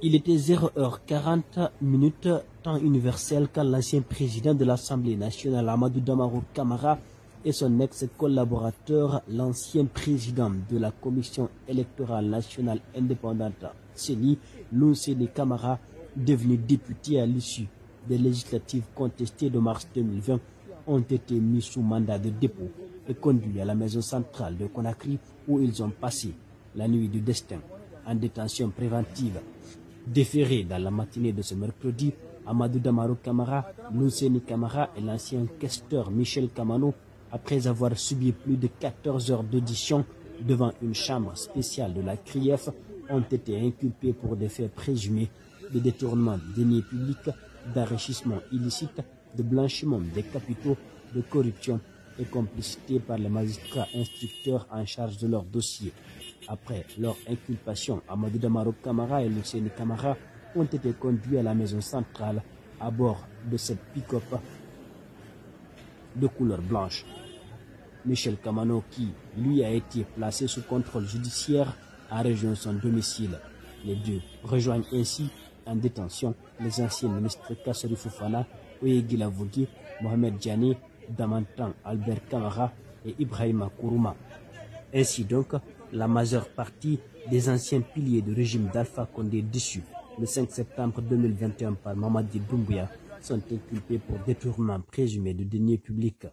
Il était 0h40, temps universel, quand l'ancien président de l'Assemblée nationale, Amadou Damaro Camara, et son ex-collaborateur, l'ancien président de la Commission électorale nationale indépendante, CENI, Lounséni Camara, devenu député à l'issue des législatives contestées de mars 2020, ont été mis sous mandat de dépôt et conduits à la maison centrale de Conakry, où ils ont passé la nuit du destin en détention préventive. Déféré dans la matinée de ce mercredi, Amadou Damaro Camara, Lounséni Camara et l'ancien questeur Michel Kamano, après avoir subi plus de 14 heures d'audition devant une chambre spéciale de la CRIEF, ont été inculpés pour des faits présumés de détournement de deniers publics, d'enrichissement illicite, de blanchiment des capitaux, de corruption et complicité par les magistrats instructeurs en charge de leur dossier. Après leur inculpation, Amadou Damaro Camara et Lounséni Camara ont été conduits à la maison centrale à bord de cette pick-up de couleur blanche. Michel Kamano, qui lui a été placé sous contrôle judiciaire, a rejoint son domicile. Les deux rejoignent ainsi en détention les anciens ministres Kassori Fofana, Oyegui Lavogui, Mohamed Diané, Damantan Albert Camara et Ibrahima Kourouma. Ainsi donc, la majeure partie des anciens piliers du régime d'Alpha Condé déçus le 5 septembre 2021 par Mamadi Doumbouya sont inculpés pour détournement présumé de deniers publics.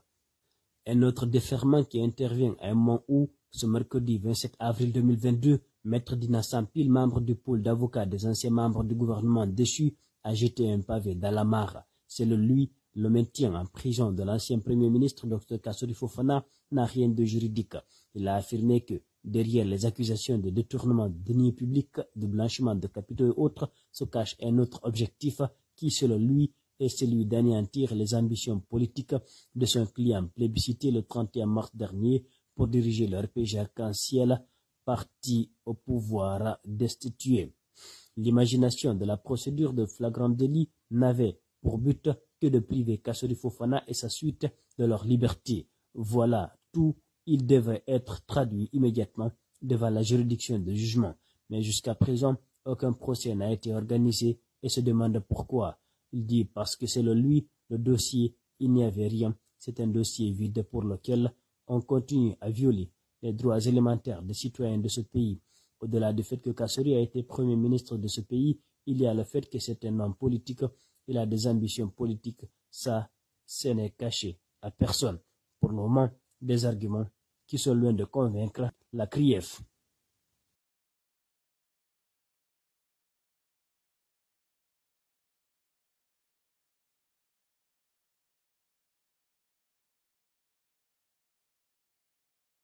Un autre déferment qui intervient à un moment où, ce mercredi 27 avril 2022, Maître Dina Sampil, membre du pôle d'avocats des anciens membres du gouvernement déchu, a jeté un pavé dans la mare. Selon lui, le maintien en prison de l'ancien Premier ministre Dr Kassori Fofana n'a rien de juridique. Il a affirmé que derrière les accusations de détournement de deniers publics, de blanchiment de capitaux et autres, se cache un autre objectif qui, selon lui, est celui d'anéantir les ambitions politiques de son client plébiscité le 31 mars dernier pour diriger le RPG arc-en-ciel, parti au pouvoir destitué. L'imagination de la procédure de flagrant délit n'avait pour but que de priver Kassori Fofana et sa suite de leur liberté. Voilà tout. Il devrait être traduit immédiatement devant la juridiction de jugement. Mais jusqu'à présent, aucun procès n'a été organisé et se demande pourquoi. Il dit parce que selon lui, le dossier, il n'y avait rien. C'est un dossier vide pour lequel on continue à violer les droits élémentaires des citoyens de ce pays. Au-delà du fait que Kassori a été Premier ministre de ce pays, il y a le fait que c'est un homme politique. Il a des ambitions politiques. Ça, ce n'est caché à personne. Pour le moment, des arguments qui sont loin de convaincre la CRIEF.